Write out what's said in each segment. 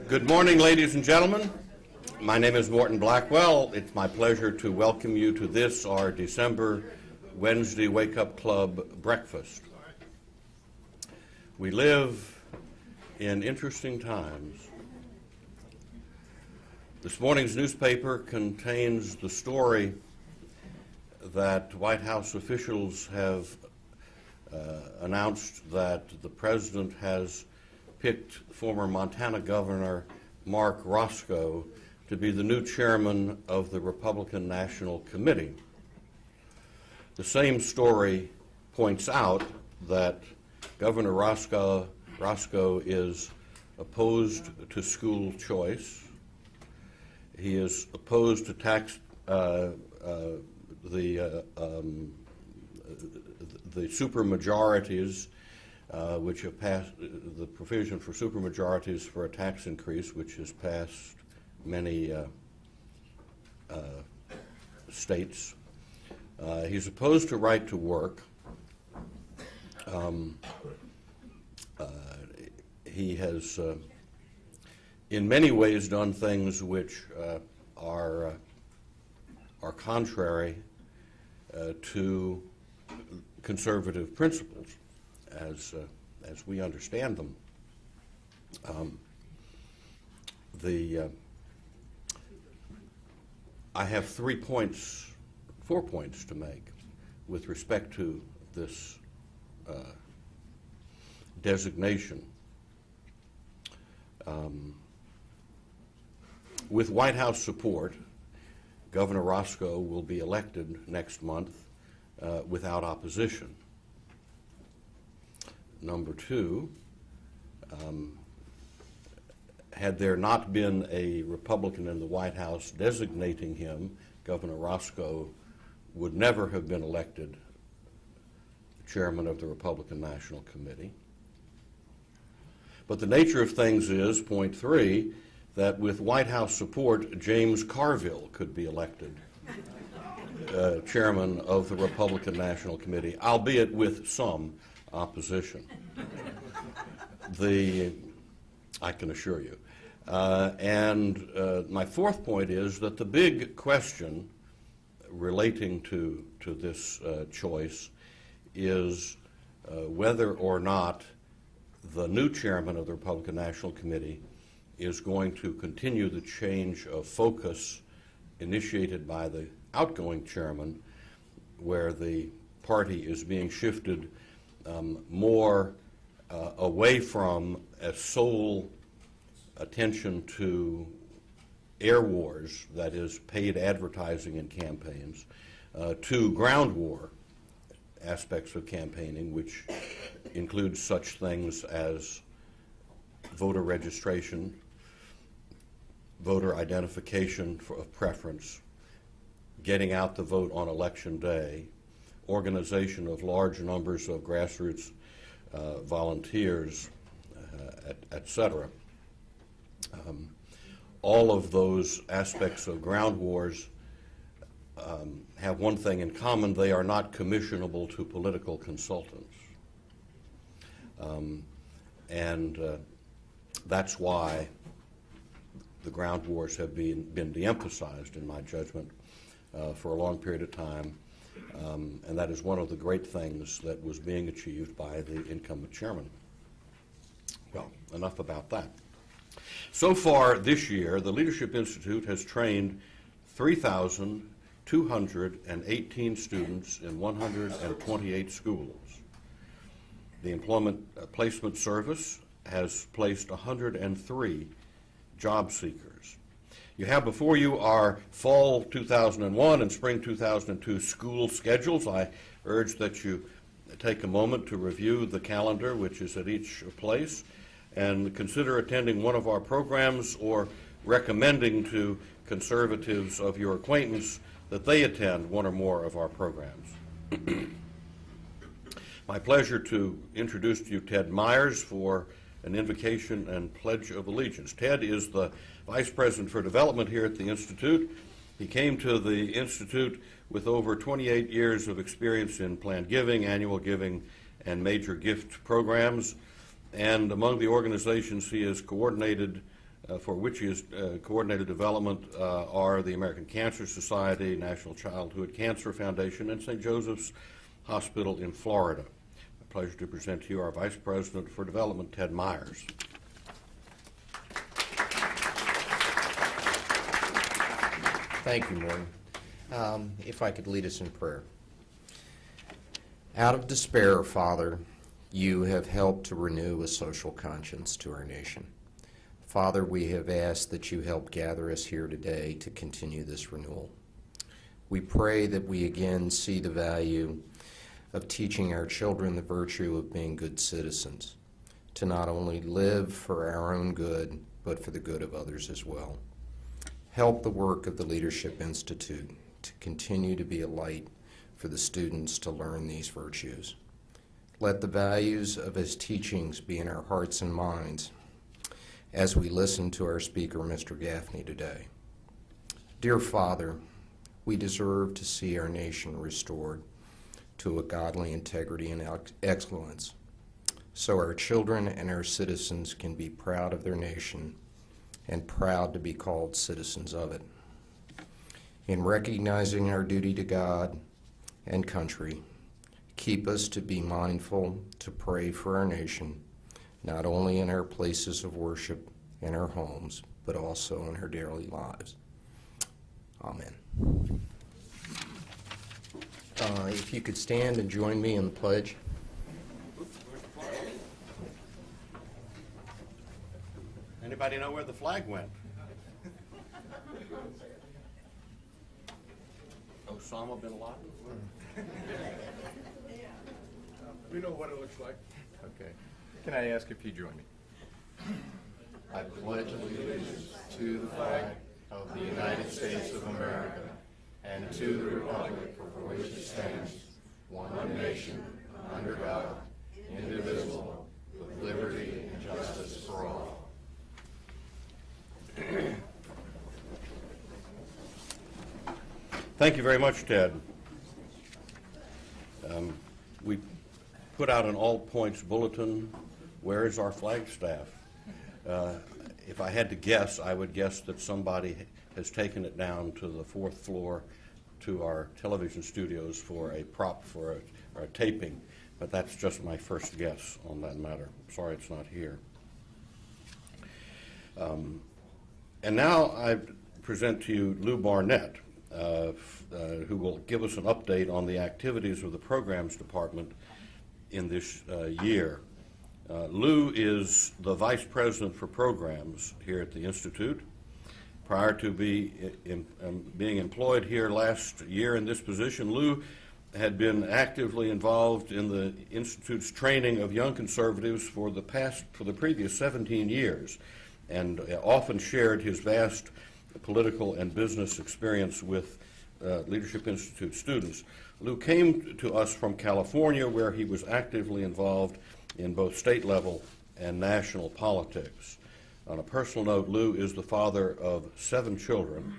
Good morning, ladies and gentlemen. My name is Morton Blackwell. It's my pleasure to welcome you to this, our December Wednesday Wake Up Club breakfast. We live in interesting times. This morning's newspaper contains the story that White House officials have announced that the president has picked former Montana Governor Mark Roscoe to be the new chairman of the Republican National Committee. The same story points out that Governor Roscoe is opposed to school choice. He is opposed to tax the supermajorities, which have passed the provision for supermajorities for a tax increase, which has passed many states. He's opposed to right to work. He has, in many ways, done things which are contrary to conservative principles, as we understand them. I have 4 points to make with respect to this designation. With White House support, Governor Roscoe will be elected next month without opposition. Number two, had there not been a Republican in the White House designating him, Governor Roscoe would never have been elected chairman of the Republican National Committee. But the nature of things is, point three, that with White House support, James Carville could be elected chairman of the Republican National Committee, albeit with some opposition. I can assure you. And my fourth point is that the big question relating to this choice is whether or not the new chairman of the Republican National Committee is going to continue the change of focus initiated by the outgoing chairman, where the party is being shifted more away from a sole attention to air wars, that is paid advertising in campaigns, to ground war aspects of campaigning, which includes such things as voter registration, voter identification of preference, getting out the vote on election day, organization of large numbers of grassroots volunteers, etc. All of those aspects of ground wars have one thing in common: they are not commissionable to political consultants. That's why the ground wars have been de-emphasized, in my judgment, for a long period of time. And that is one of the great things that was being achieved by the incumbent chairman. Well, enough about that. So far this year, the Leadership Institute has trained 3,218 students in 128 schools. The Employment Placement Service has placed 103 job seekers. You have before you our fall 2001 and spring 2002 school schedules. I urge that you take a moment to review the calendar, which is at each place, and consider attending one of our programs or recommending to conservatives of your acquaintance that they attend one or more of our programs. My pleasure to introduce to you Ted Myers for an invocation and pledge of allegiance. Ted is the Vice President for Development here at the Institute. He came to the Institute with over 28 years of experience in planned giving, annual giving, and major gift programs. And among the organizations he has coordinated for which he has coordinated development are the American Cancer Society, National Childhood Cancer Foundation, and St. Joseph's Hospital in Florida. My pleasure to present to you our Vice President for Development, Ted Myers. Thank you, Morton. If I could lead us in prayer. Out of despair, Father, you have helped to renew a social conscience to our nation. Father, we have asked that you help gather us here today to continue this renewal. We pray that we again see the value of teaching our children the virtue of being good citizens, to not only live for our own good, but for the good of others as well. Help the work of the Leadership Institute to continue to be a light for the students to learn these virtues. Let the values of his teachings be in our hearts and minds as we listen to our speaker, Mr. Gaffney, today. Dear Father, we deserve to see our nation restored to a godly integrity and excellence, so our children and our citizens can be proud of their nation and proud to be called citizens of it. In recognizing our duty to God and country, keep us to be mindful to pray for our nation, not only in our places of worship and our homes, but also in our daily lives. Amen. If you could stand and join me in the pledge. Anybody know where the flag went? Osama bin Laden? We know what it looks like. Okay. Can I ask if you join me? I pledge allegiance to the flag of the United States of America and to the republic for which it stands, one nation, under God, indivisible, with liberty and justice for all. Thank you very much, Ted. We put out an all-points bulletin. Where is our flagstaff? If I had to guess, I would guess that somebody has taken it down to the fourth floor to our television studios for a prop for a taping, but that's just my first guess on that matter. Sorry it's not here. And now I present to you Lou Barnett, who will give us an update on the activities of the Programs Department in this year. Lou is the Vice President for Programs here at the Institute. Prior to being employed here last year in this position, Lou had been actively involved in the Institute's training of young conservatives for the previous 17 years, and often shared his vast political and business experience with Leadership Institute students. Lou came to us from California, where he was actively involved in both state level and national politics. On a personal note, Lou is the father of 7 children,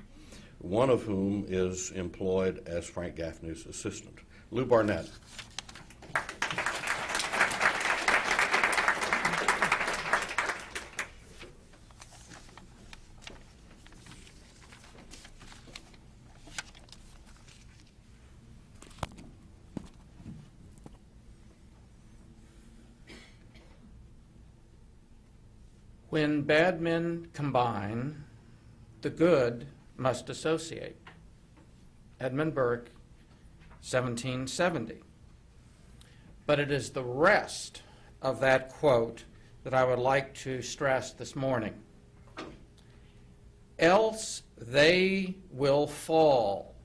one of whom is employed as Frank Gaffney's assistant. Lou Barnett. When bad men combine, the good must associate. Edmund Burke, 1770. But it is the rest of that quote that I would like to stress this morning. Else they will fall,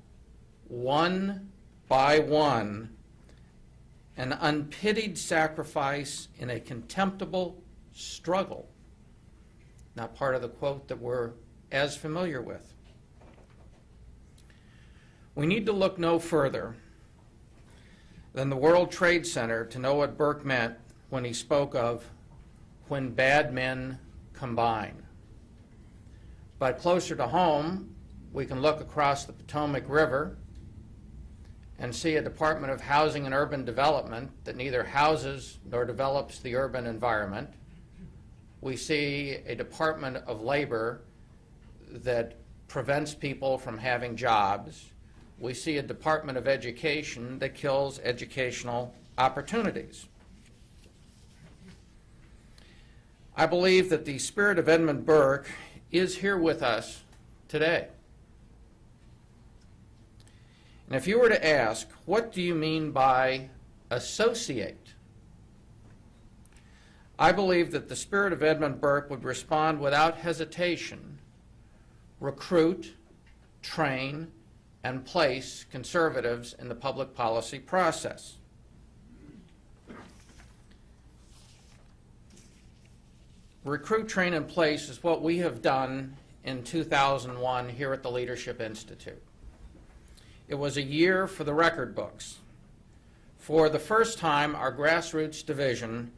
one by one, an unpitied sacrifice in a contemptible struggle. Not part of the quote that we're as familiar with. We need to look no further than the World Trade Center to know what Burke meant when he spoke of when bad men combine. But closer to home, we can look across the Potomac River and see a Department of Housing and Urban Development that neither houses nor develops the urban environment, We see a Department of Labor that prevents people from having jobs. We see a Department of Education that kills educational opportunities. I believe that the spirit of Edmund Burke is here with us today. And if you were to ask, what do you mean by associate? I believe that the spirit of Edmund Burke would respond without hesitation: recruit, train, and place conservatives in the public policy process. Recruit, train, and place is what we have done in 2001 here at the Leadership Institute. It was a year for the record books. For the first time, our grassroots division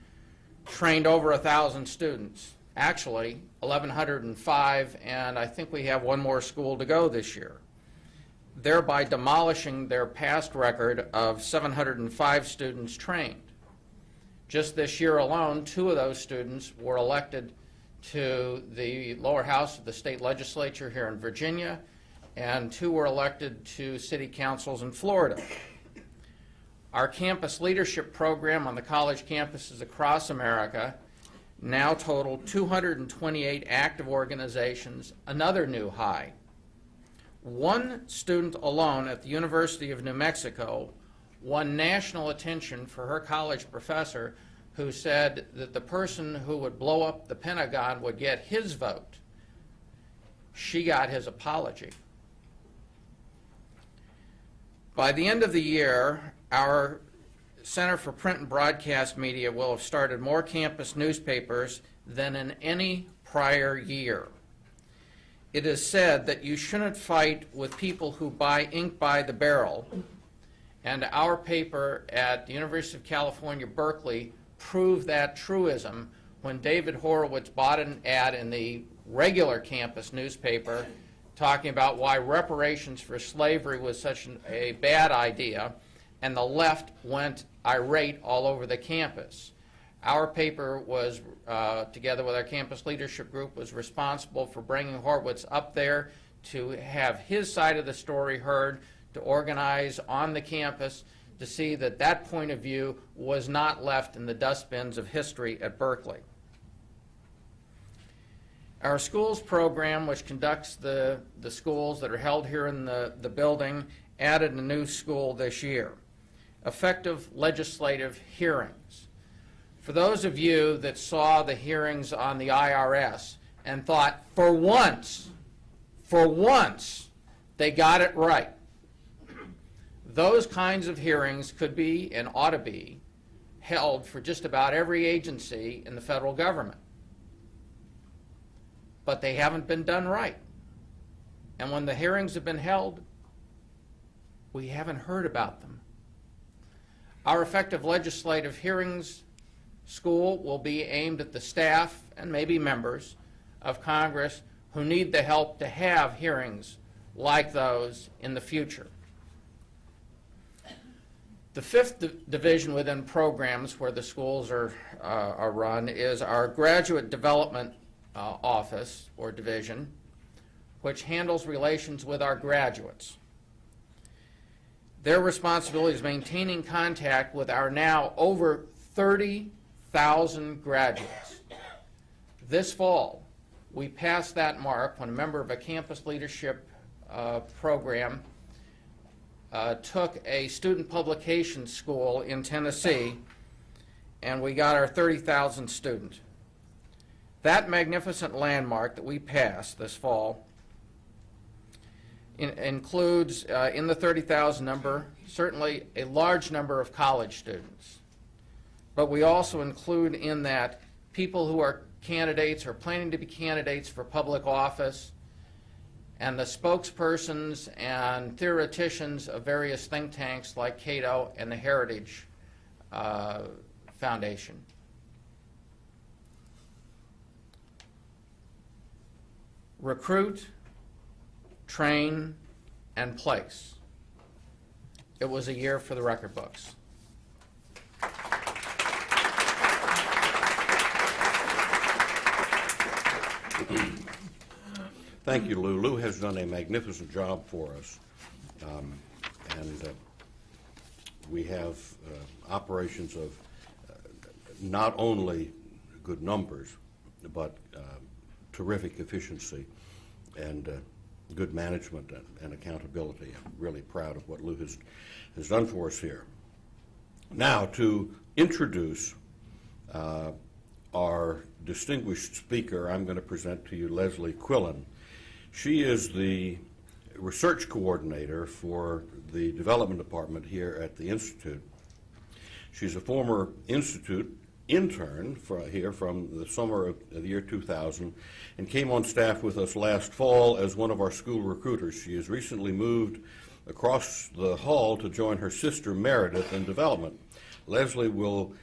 trained over 1,000 students. Actually, 1,105, and I think we have one more school to go this year, thereby demolishing their past record of 705 students trained. Just this year alone, 2 of those students were elected to the lower house of the state legislature here in Virginia, and 2 were elected to city councils in Florida. Our campus leadership program on the college campuses across America now total 228 active organizations, another new high. One student alone at the University of New Mexico won national attention for her college professor who said that the person who would blow up the Pentagon would get his vote. She got his apology. By the end of the year, our Center for Print and Broadcast Media will have started more campus newspapers than in any prior year. It is said that you shouldn't fight with people who buy ink by the barrel, and our paper at the University of California, Berkeley proved that truism when David Horowitz bought an ad in the regular campus newspaper talking about why reparations for slavery was such a bad idea, and the left went irate all over the campus. Our paper was, together with our campus leadership group, was responsible for bringing Horowitz up there to have his side of the story heard, to organize on the campus to see that that point of view was not left in the dustbins of history at Berkeley. Our schools program, which conducts the schools that are held here in the building, added a new school this year: effective legislative hearings. For those of you that saw the hearings on the IRS and thought, for once, they got it right, those kinds of hearings could be and ought to be held for just about every agency in the federal government. But they haven't been done right. And when the hearings have been held, we haven't heard about them. Our effective legislative hearings school will be aimed at the staff and maybe members of Congress who need the help to have hearings like those in the future. The 5th division within programs where the schools are run is our graduate development office or division, which handles relations with our graduates. Their responsibility is maintaining contact with our now over 30,000 graduates. This fall, we passed that mark when a member of a campus leadership program took a student publication school in Tennessee, and we got our 30,000 student. That magnificent landmark that we passed this fall includes, in the 30,000 number, certainly a large number of college students. But we also include in that people who are candidates or planning to be candidates for public office, and the spokespersons and theoreticians of various think tanks like Cato and the Heritage Foundation. Recruit, train, and place. It was a year for the record books. Thank you, Lou. Lou has done a magnificent job for us. And we have operations of not only good numbers, but terrific efficiency and good management and accountability. I'm really proud of what Lou has done for us here. Now, to introduce our distinguished speaker, I'm going to present to you Leslie Quillen. She is the research coordinator for the development department here at the Institute. She's a former Institute intern here from the summer of the year 2000 and came on staff with us last fall as one of our school recruiters. She has recently moved across the hall to join her sister Meredith in development. Leslie will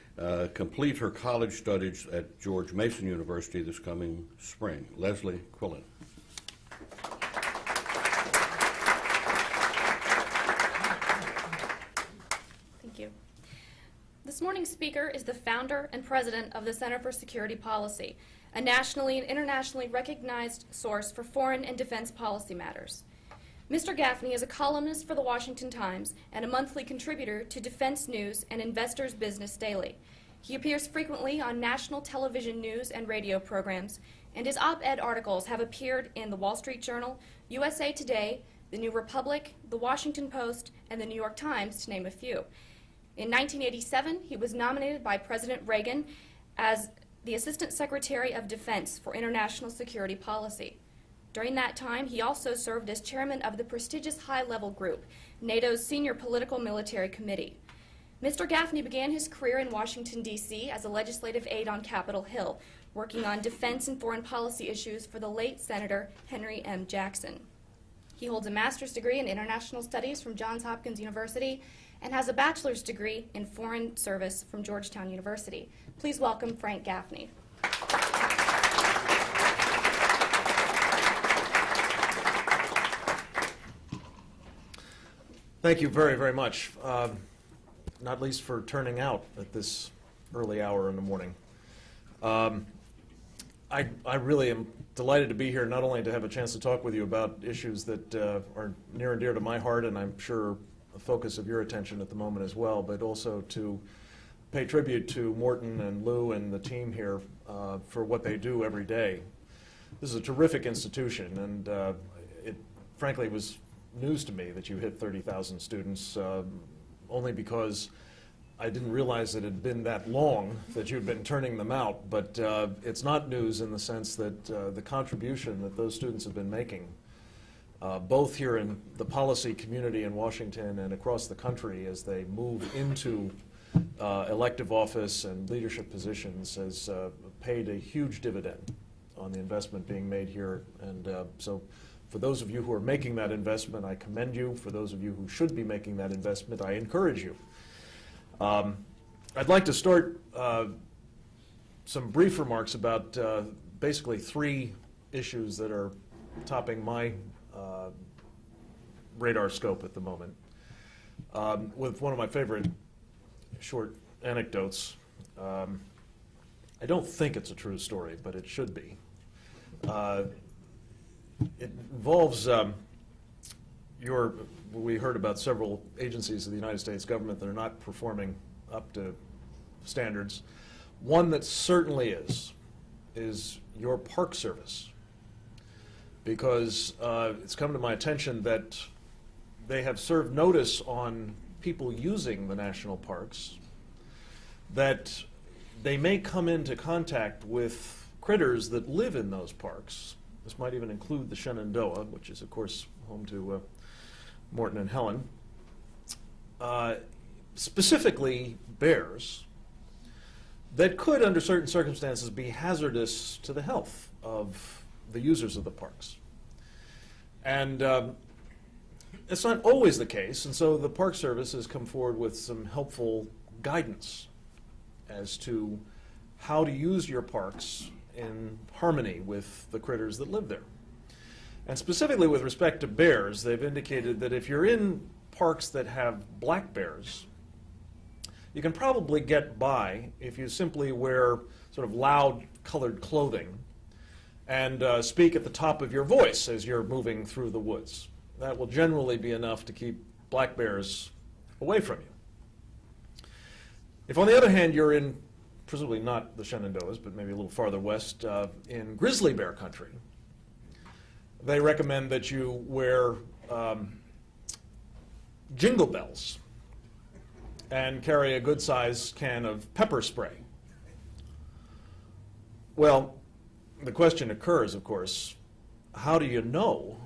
complete her college studies at George Mason University this coming spring. Leslie Quillen. Thank you. This morning's speaker is the founder and president of the Center for Security Policy, a nationally and internationally recognized source for foreign and defense policy matters. Mr. Gaffney is a columnist for the Washington Times and a monthly contributor to Defense News and Investors Business Daily. He appears frequently on national television news and radio programs, and his op-ed articles have appeared in the Wall Street Journal, USA Today, the New Republic, the Washington Post, and the New York Times, to name a few. In 1987, he was nominated by President Reagan as the Assistant Secretary of Defense for International Security Policy. During that time, he also served as chairman of the prestigious high-level group, NATO's Senior Political Military Committee. Mr. Gaffney began his career in Washington, D.C. as a legislative aide on Capitol Hill, working on defense and foreign policy issues for the late Senator Henry M. Jackson. He holds a master's degree in international studies from Johns Hopkins University and has a bachelor's degree in foreign service from Georgetown University. Please welcome Frank Gaffney. Thank you very, very much, not least for turning out at this early hour in the morning. I really am delighted to be here, not only to have a chance to talk with you about issues that are near and dear to my heart, and I'm sure a focus of your attention at the moment as well, but also to pay tribute to Morton and Lou and the team here for what they do every day. This is a terrific institution, and it frankly was news to me that you hit 30,000 students, only because I didn't realize it had been that long that you'd been turning them out. But it's not news in the sense that the contribution that those students have been making, both here in the policy community in Washington and across the country as they move into elective office and leadership positions, has paid a huge dividend on the investment being made here. And so for those of you who are making that investment, I commend you. For those of you who should be making that investment, I encourage you. I'd like to start some brief remarks about basically three issues that are topping my radar scope at the moment, with one of my favorite short anecdotes. I don't think it's a true story, but it should be. It involves we heard about several agencies of the United States government that are not performing up to standards. One that certainly is your Park Service, because it's come to my attention that they have served notice on people using the national parks that they may come into contact with critters that live in those parks. This might even include the Shenandoah, which is, of course, home to Morton and Helen. Specifically, bears that could, under certain circumstances, be hazardous to the health of the users of the parks. And it's not always the case, and so the Park Service has come forward with some helpful guidance as to how to use your parks in harmony with the critters that live there. And specifically with respect to bears, they've indicated that if you're in parks that have black bears, you can probably get by if you simply wear sort of loud colored clothing and speak at the top of your voice as you're moving through the woods. That will generally be enough to keep black bears away from you. If, on the other hand, you're in, presumably not the Shenandoahs, but maybe a little farther west, in grizzly bear country, they recommend that you wear jingle bells and carry a good-sized can of pepper spray. Well, the question occurs, of course, how do you know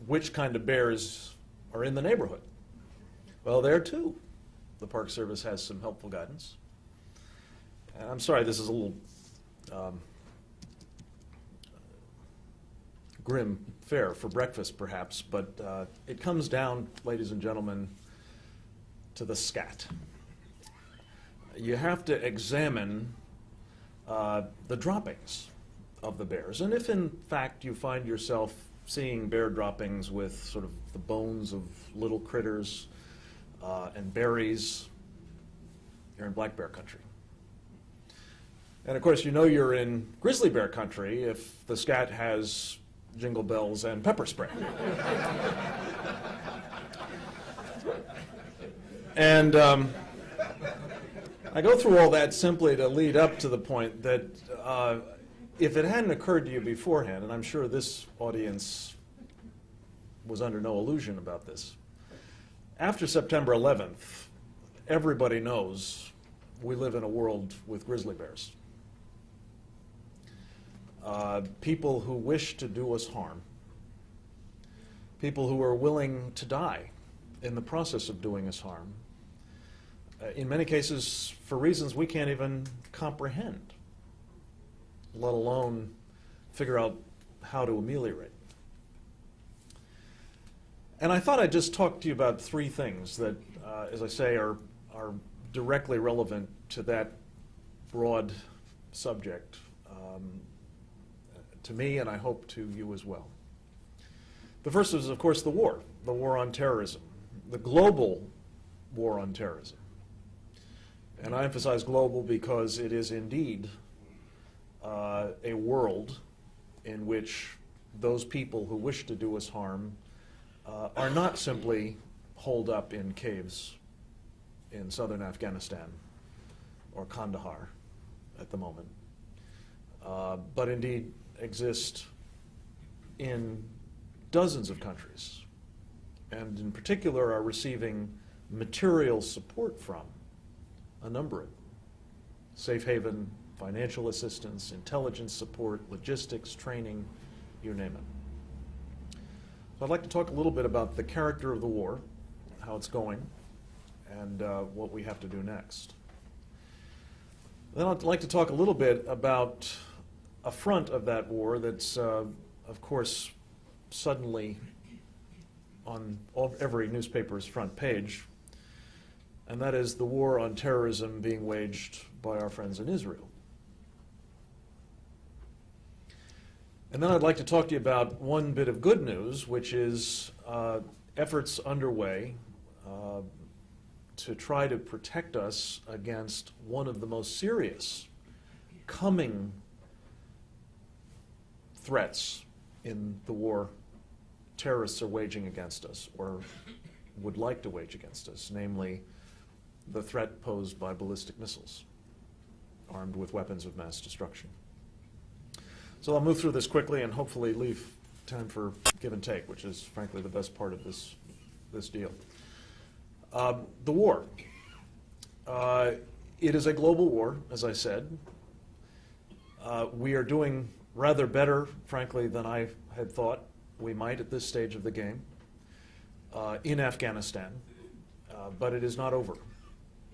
which kind of bears are in the neighborhood? Well, there too, the Park Service has some helpful guidance. And I'm sorry, this is a little grim fare for breakfast, perhaps, but it comes down, ladies and gentlemen, to the scat. You have to examine the droppings of the bears. And if, in fact, you find yourself seeing bear droppings with sort of the bones of little critters and berries, you're in black bear country. And, of course, you know you're in grizzly bear country if the scat has jingle bells and pepper spray. And I go through all that simply to lead up to the point that if it hadn't occurred to you beforehand, and I'm sure this audience was under no illusion about this, after September 11th, everybody knows we live in a world with grizzly bears. People who wish to do us harm, people who are willing to die in the process of doing us harm, in many cases for reasons we can't even comprehend, let alone figure out how to ameliorate. And I thought I'd just talk to you about three things that, as I say, are directly relevant to that broad subject, to me, and I hope to you as well. The first is, of course, the war on terrorism, the global war on terrorism. And I emphasize global because it is indeed a world in which those people who wish to do us harm are not simply holed up in caves in southern Afghanistan or Kandahar at the moment, but indeed exist in dozens of countries, and in particular are receiving material support from a number of them. Safe haven, financial assistance, intelligence support, logistics, training, you name it. So I'd like to talk a little bit about the character of the war, how it's going, and what we have to do next. Then I'd like to talk a little bit about a front of that war that's, of course, suddenly on every newspaper's front page, and that is the war on terrorism being waged by our friends in Israel. And then I'd like to talk to you about one bit of good news, which is efforts underway to try to protect us against one of the most serious coming threats in the war terrorists are waging against us, or would like to wage against us, namely the threat posed by ballistic missiles armed with weapons of mass destruction. So I'll move through this quickly and hopefully leave time for give and take, which is frankly the best part of this deal. The war. It is a global war, as I said. We are doing rather better, frankly, than I had thought we might at this stage of the game in Afghanistan, but it is not over.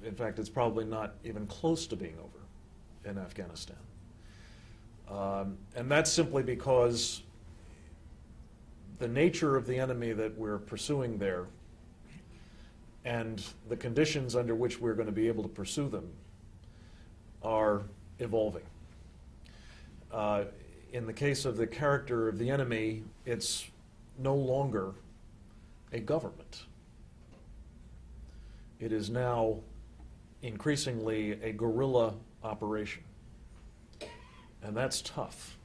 In fact, it's probably not even close to being over in Afghanistan. And that's simply because the nature of the enemy that we're pursuing there and the conditions under which we're going to be able to pursue them are evolving. In the case of the character of the enemy, it's no longer a government. It is now increasingly a guerrilla operation. And that's tough.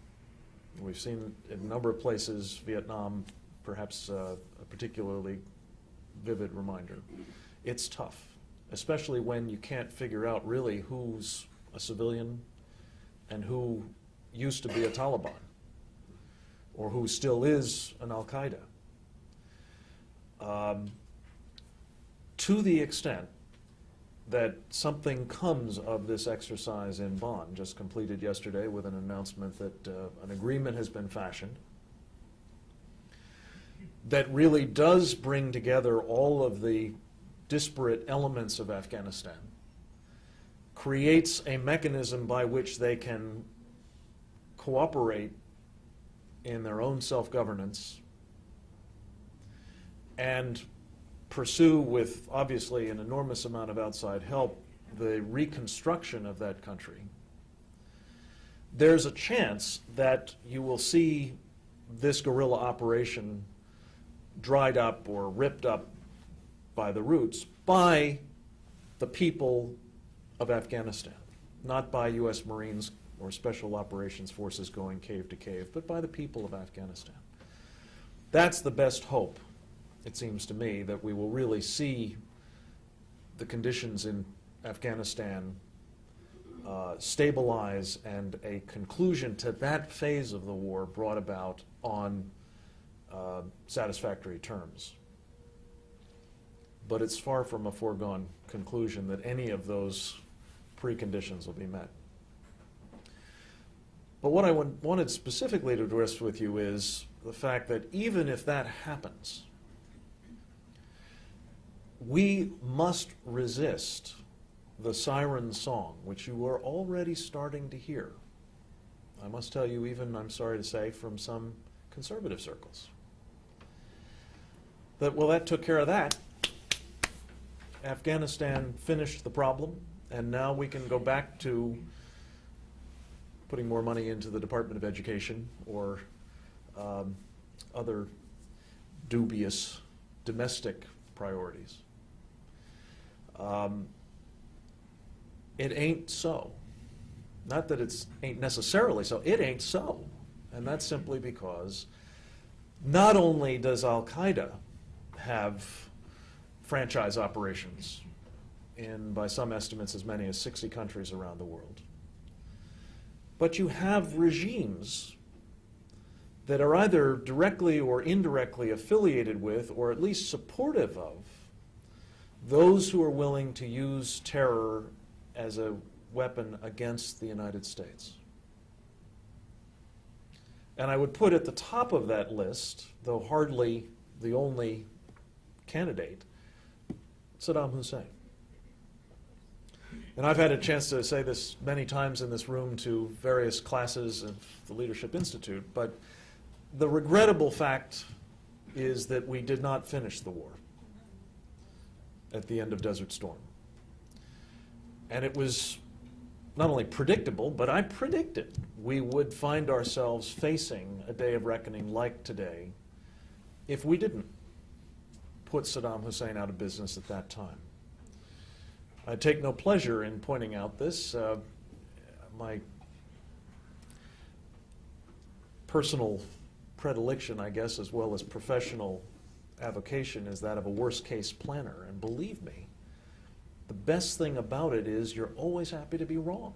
We've seen in a number of places, Vietnam, perhaps a particularly vivid reminder. It's tough, especially when you can't figure out really who's a civilian and who used to be a Taliban or who still is an Al-Qaeda. To the extent that something comes of this exercise in Bonn, just completed yesterday with an announcement that an agreement has been fashioned that really does bring together all of the disparate elements of Afghanistan, creates a mechanism by which they can cooperate in their own self-governance and pursue, with obviously an enormous amount of outside help, the reconstruction of that country. There's a chance that you will see this guerrilla operation dried up or ripped up by the roots by the people of Afghanistan, not by U.S. Marines or Special Operations Forces going cave to cave, but by the people of Afghanistan. That's the best hope, it seems to me, that we will really see the conditions in Afghanistan stabilize and a conclusion to that phase of the war brought about on satisfactory terms. But it's far from a foregone conclusion that any of those preconditions will be met. But what I wanted specifically to address with you is the fact that even if that happens, we must resist the siren song, which you are already starting to hear. I must tell you, even, I'm sorry to say, from some conservative circles. That, well, that took care of that. Afghanistan finished the problem, and now we can go back to putting more money into the Department of Education or other dubious domestic priorities. It ain't so. Not that it ain't necessarily so, it ain't so. And that's simply because not only does Al-Qaeda have franchise operations in, by some estimates, as many as 60 countries around the world, but you have regimes that are either directly or indirectly affiliated with, or at least supportive of, those who are willing to use terror as a weapon against the United States. And I would put at the top of that list, though hardly the only candidate, Saddam Hussein. And I've had a chance to say this many times in this room to various classes of the Leadership Institute, but the regrettable fact is that we did not finish the war at the end of Desert Storm. And it was not only predictable, but I predicted we would find ourselves facing a day of reckoning like today if we didn't put Saddam Hussein out of business at that time. I take no pleasure in pointing out this. My personal predilection, I guess, as well as professional avocation is that of a worst-case planner. And believe me, the best thing about it is you're always happy to be wrong.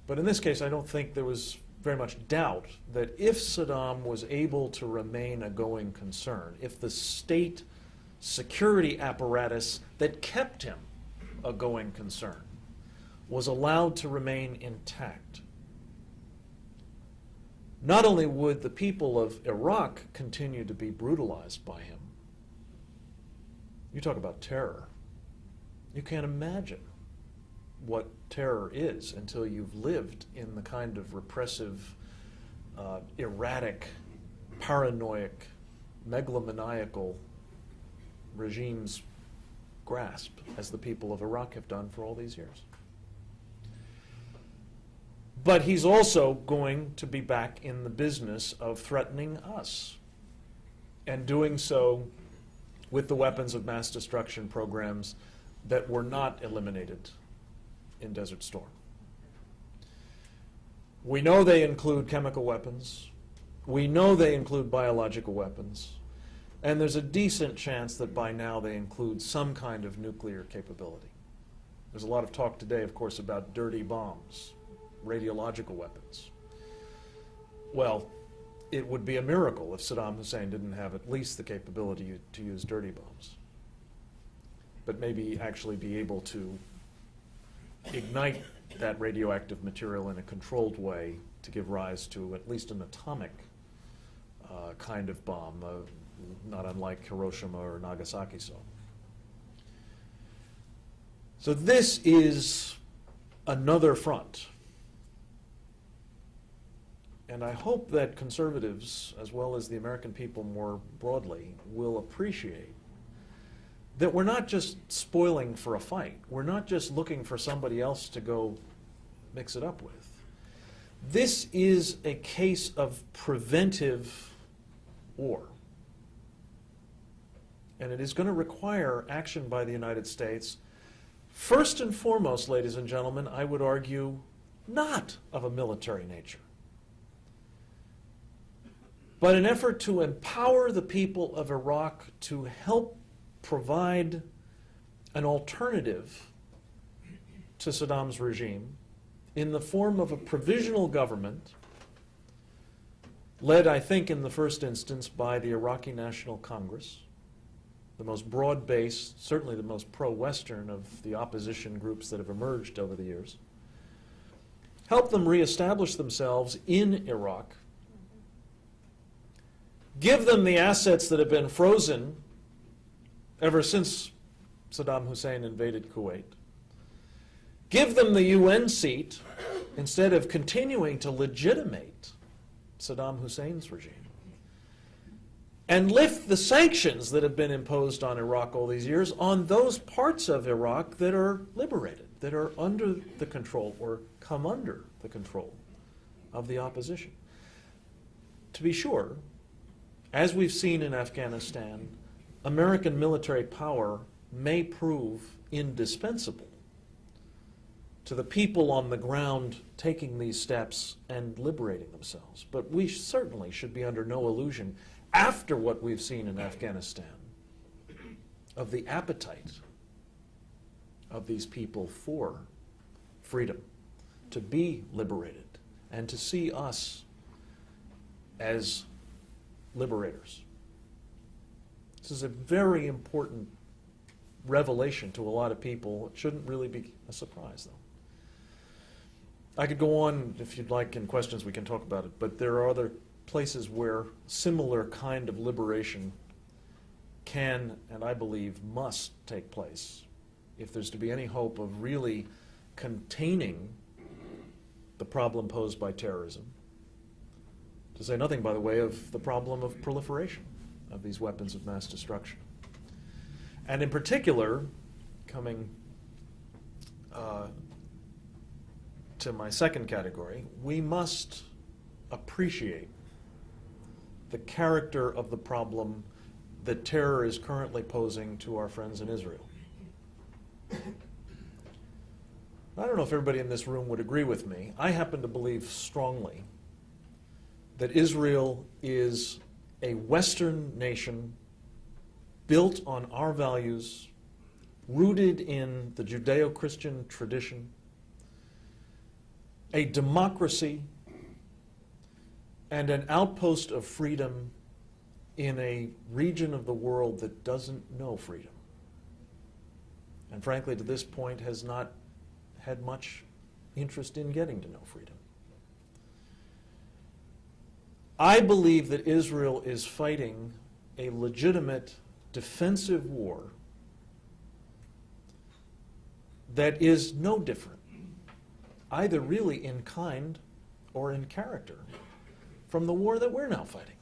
But in this case, I don't think there was very much doubt that if Saddam was able to remain a going concern, if the state security apparatus that kept him a going concern was allowed to remain intact, not only would the people of Iraq continue to be brutalized by him, you talk about terror. You can't imagine what terror is until you've lived in the kind of repressive, erratic, paranoid, megalomaniacal regime's grasp as the people of Iraq have done for all these years. But he's also going to be back in the business of threatening us, and doing so with the weapons of mass destruction programs that were not eliminated in Desert Storm. We know they include chemical weapons. We know they include biological weapons. And there's a decent chance that by now they include some kind of nuclear capability. There's a lot of talk today, of course, about dirty bombs, radiological weapons. Well, it would be a miracle if Saddam Hussein didn't have at least the capability to use dirty bombs, but maybe actually be able to ignite that radioactive material in a controlled way to give rise to at least an atomic kind of bomb, not unlike Hiroshima or Nagasaki. So this is another front. And I hope that conservatives, as well as the American people more broadly, will appreciate that we're not just spoiling for a fight. We're not just looking for somebody else to go mix it up with. This is a case of preventive war. And it is going to require action by the United States. First and foremost, ladies and gentlemen, I would argue not of a military nature, but an effort to empower the people of Iraq to help provide an alternative to Saddam's regime in the form of a provisional government led, I think, in the first instance by the Iraqi National Congress, the most broad-based, certainly the most pro-Western of the opposition groups that have emerged over the years. Help them reestablish themselves in Iraq. Give them the assets that have been frozen ever since Saddam Hussein invaded Kuwait. Give them the UN seat instead of continuing to legitimate Saddam Hussein's regime. And lift the sanctions that have been imposed on Iraq all these years on those parts of Iraq that are liberated, that are under the control or come under the control of the opposition. To be sure, as we've seen in Afghanistan, American military power may prove indispensable to the people on the ground taking these steps and liberating themselves. But we certainly should be under no illusion, after what we've seen in Afghanistan, of the appetite of these people for freedom, to be liberated, and to see us as liberators. This is a very important revelation to a lot of people. It shouldn't really be a surprise, though. I could go on, if you'd like, in questions we can talk about it, but there are other places where similar kind of liberation can, and I believe must, take place if there's to be any hope of really containing the problem posed by terrorism. To say nothing, by the way, of the problem of proliferation of these weapons of mass destruction. And in particular, coming to my second category, we must appreciate the character of the problem that terror is currently posing to our friends in Israel. I don't know if everybody in this room would agree with me. I happen to believe strongly that Israel is a Western nation built on our values, rooted in the Judeo-Christian tradition, a democracy, and an outpost of freedom in a region of the world that doesn't know freedom. And frankly, to this point, has not had much interest in getting to know freedom. I believe that Israel is fighting a legitimate defensive war that is no different, either really in kind or in character, from the war that we're now fighting.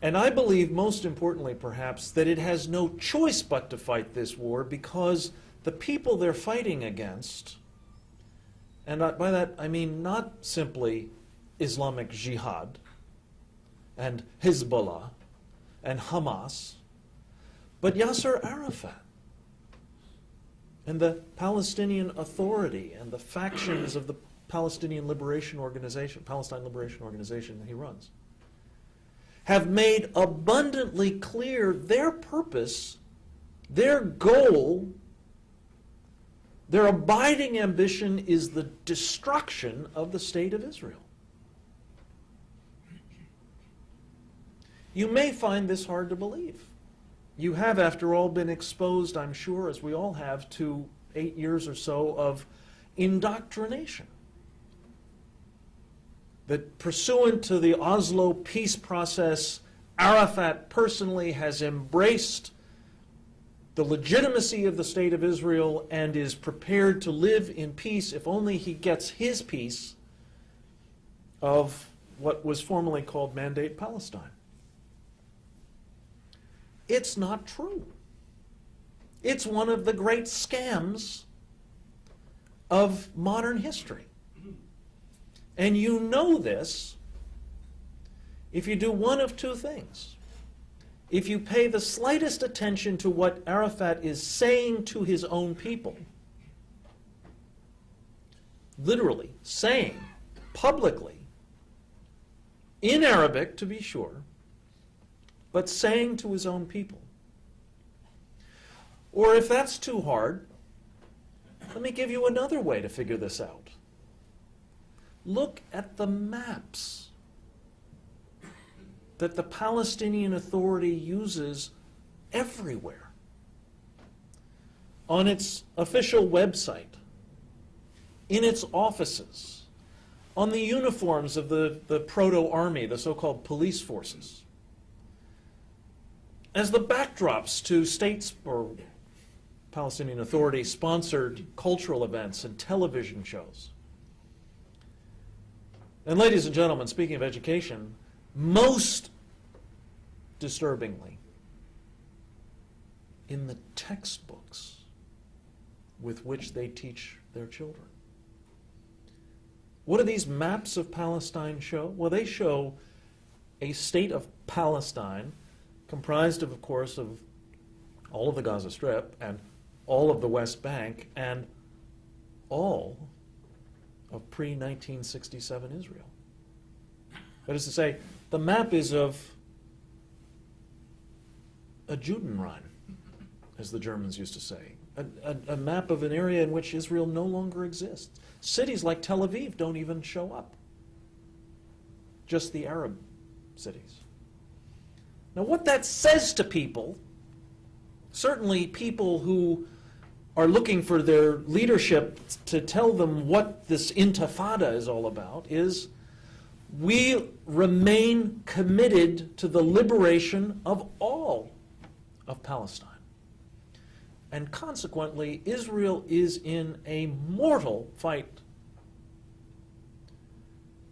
And I believe, most importantly perhaps, that it has no choice but to fight this war because the people they're fighting against, and by that I mean not simply Islamic Jihad and Hezbollah and Hamas, but Yasser Arafat and the Palestinian Authority and the factions of the Palestine Liberation Organization that he runs, have made abundantly clear their purpose, their goal, their abiding ambition is the destruction of the State of Israel. You may find this hard to believe. You have, after all, been exposed, I'm sure, as we all have, to 8 years or so of indoctrination. That pursuant to the Oslo peace process, Arafat personally has embraced the legitimacy of the State of Israel and is prepared to live in peace if only he gets his piece of what was formerly called Mandate Palestine. It's not true. It's one of the great scams of modern history. And you know this if you do one of two things. If you pay the slightest attention to what Arafat is saying to his own people, literally saying publicly, in Arabic to be sure, but saying to his own people. Or if that's too hard, let me give you another way to figure this out. Look at the maps that the Palestinian Authority uses everywhere. On its official website, in its offices, on the uniforms of the proto-army, the so-called police forces, as the backdrops to states or Palestinian Authority-sponsored cultural events and television shows. And ladies and gentlemen, speaking of education, most disturbingly, in the textbooks with which they teach their children. What do these maps of Palestine show? Well, they show a state of Palestine comprised of course, of all of the Gaza Strip and all of the West Bank and all of pre-1967 Israel. That is to say, the map is of a Judenrein, as the Germans used to say, a map of an area in which Israel no longer exists. Cities like Tel Aviv don't even show up, just the Arab cities. Now, what that says to people, certainly people who are looking for their leadership to tell them what this intifada is all about, is we remain committed to the liberation of all of Palestine. And consequently, Israel is in a mortal fight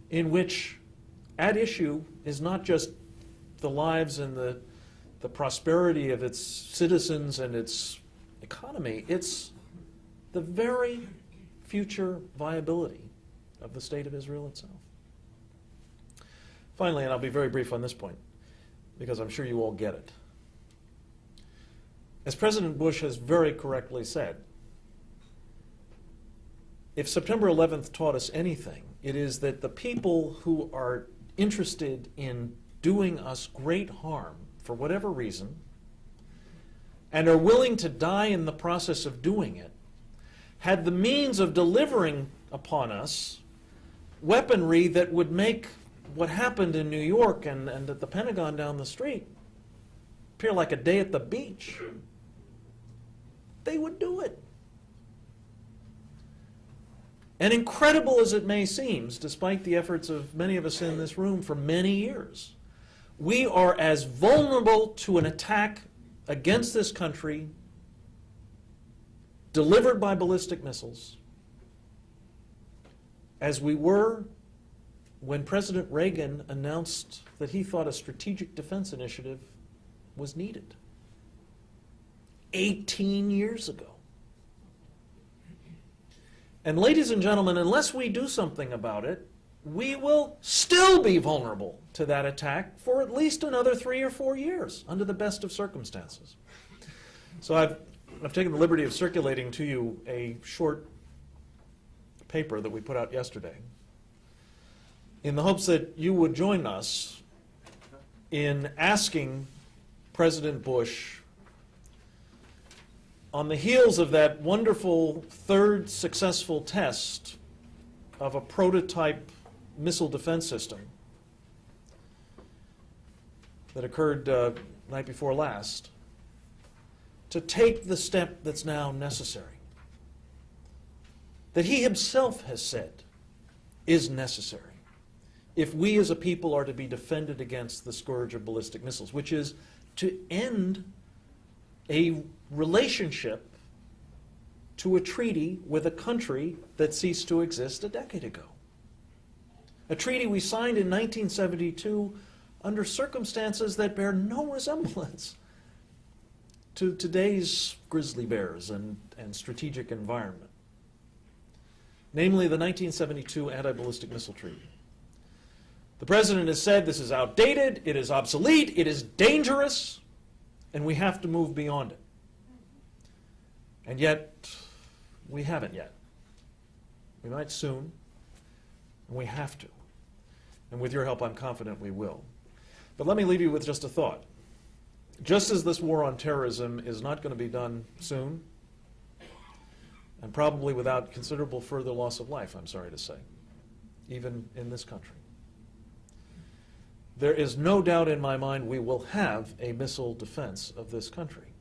in which at issue is not just the lives and the prosperity of its citizens and its economy, it's the very future viability of the State of Israel itself. Finally, and I'll be very brief on this point, because I'm sure you all get it. As President Bush has very correctly said, if September 11th taught us anything, it is that the people who are interested in doing us great harm for whatever reason and are willing to die in the process of doing it had the means of delivering upon us weaponry that would make what happened in New York and at the Pentagon down the street appear like a day at the beach. They would do it. And incredible as it may seem, despite the efforts of many of us in this room for many years, we are as vulnerable to an attack against this country delivered by ballistic missiles as we were when President Reagan announced that he thought a strategic defense initiative was needed 18 years ago. And ladies and gentlemen, unless we do something about it, we will still be vulnerable to that attack for at least another 3 or 4 years, under the best of circumstances. So I've taken the liberty of circulating to you a short paper that we put out yesterday in the hopes that you would join us in asking President Bush, on the heels of that wonderful third successful test of a prototype missile defense system that occurred night before last, to take the step that's now necessary, that he himself has said is necessary if we as a people are to be defended against the scourge of ballistic missiles, which is to end a relationship to a treaty with a country that ceased to exist a decade ago. A treaty we signed in 1972 under circumstances that bear no resemblance to today's grizzly bears and strategic environment. Namely, the 1972 Anti-Ballistic Missile Treaty. The President has said this is outdated, it is obsolete, it is dangerous, and we have to move beyond it. And yet, we haven't yet. We might soon, and we have to. And with your help, I'm confident we will. But let me leave you with just a thought. Just as this war on terrorism is not going to be done soon, and probably without considerable further loss of life, I'm sorry to say, even in this country, there is no doubt in my mind we will have a missile defense of this country,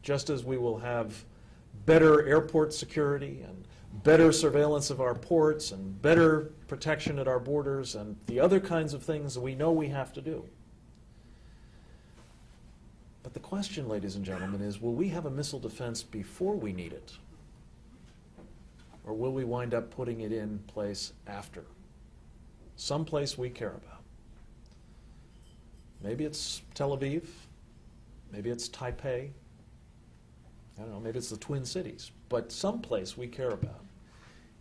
just as we will have better airport security and better surveillance of our ports and better protection at our borders and the other kinds of things that we know we have to do. But the question, ladies and gentlemen, is will we have a missile defense before we need it? Or will we wind up putting it in place after? Someplace we care about. Maybe it's Tel Aviv. Maybe it's Taipei. I don't know, maybe it's the Twin Cities. But someplace we care about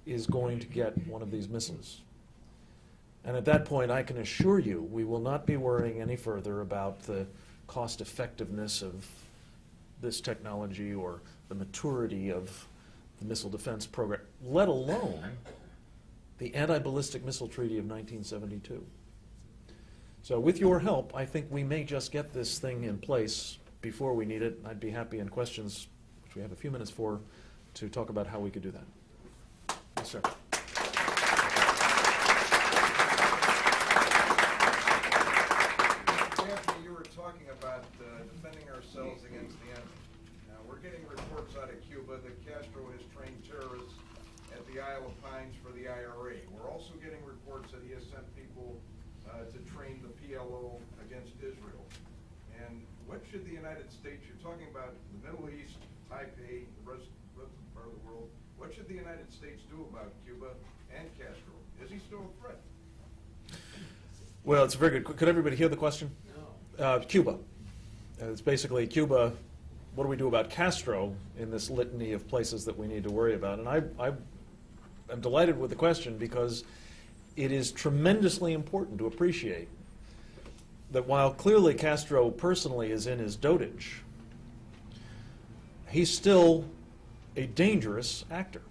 is going to get one of these missiles. And at that point, I can assure you, we will not be worrying any further about the cost effectiveness of this technology or the maturity of the missile defense program, let alone the Anti-Ballistic Missile Treaty of 1972. So with your help, I think we may just get this thing in place before we need it. I'd be happy in questions, which we have a few minutes for, to talk about how we could do that. Yes, sir. Gaffney, you were talking about defending ourselves against the enemy. Now, we're getting reports out of Cuba that Castro has trained terrorists at the Isle of Pines for the IRA. We're also getting reports that he has sent people to train the PLO against Israel. And what should the United States, you're talking about the Middle East, Taipei, the rest part of the world, what should the United States do about Cuba and Castro? Is he still a threat? Well, it's very good. Could everybody hear the question? No. Cuba. It's basically Cuba, what do we do about Castro in this litany of places that we need to worry about? And I'm delighted with the question because it is tremendously important to appreciate that while clearly Castro personally is in his dotage, he's still a dangerous actor.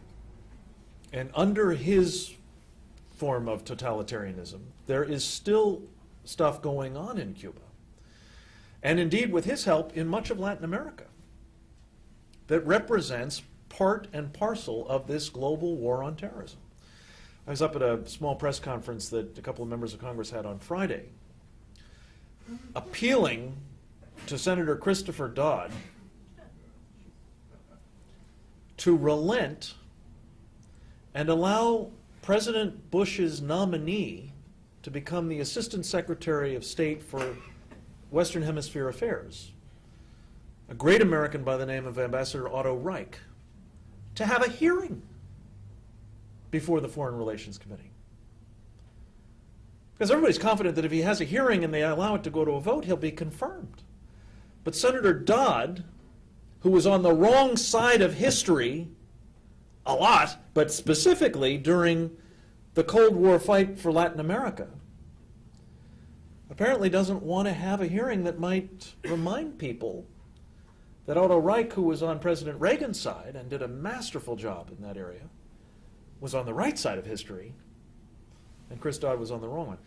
And under his form of totalitarianism, there is still stuff going on in Cuba. And indeed, with his help, in much of Latin America, that represents part and parcel of this global war on terrorism. I was up at a small press conference that a couple of members of Congress had on Friday, appealing to Senator Christopher Dodd to relent and allow President Bush's nominee to become the Assistant Secretary of State for Western Hemisphere Affairs, a great American by the name of Ambassador Otto Reich, to have a hearing before the Foreign Relations Committee. Because everybody's confident that if he has a hearing and they allow it to go to a vote, he'll be confirmed. But Senator Dodd, who was on the wrong side of history a lot, but specifically during the Cold War fight for Latin America, apparently doesn't want to have a hearing that might remind people that Otto Reich, who was on President Reagan's side and did a masterful job in that area, was on the right side of history, and Chris Dodd was on the wrong one.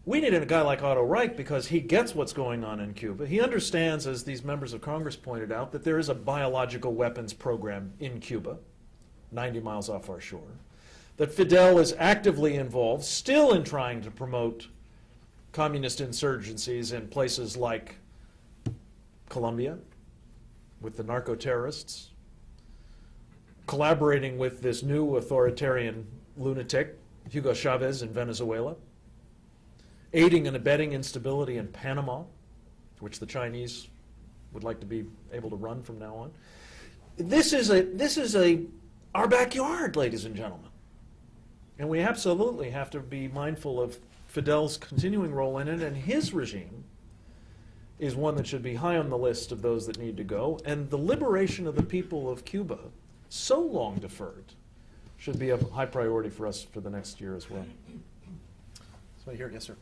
We needed a guy like Otto Reich because he gets what's going on in Cuba. He understands, as these members of Congress pointed out, that there is a biological weapons program in Cuba, 90 miles off our shore, that Fidel is actively involved, still in trying to promote communist insurgencies in places like Colombia, with the narco-terrorists, collaborating with this new authoritarian lunatic, Hugo Chavez in Venezuela, aiding and abetting instability in Panama, which the Chinese would like to be able to run from now on. This is our backyard, ladies and gentlemen. And we absolutely have to be mindful of Fidel's continuing role in it, and his regime is one that should be high on the list of those that need to go. And the liberation of the people of Cuba, so long deferred, should be a high priority for us for the next year as well. So here, yes, sir.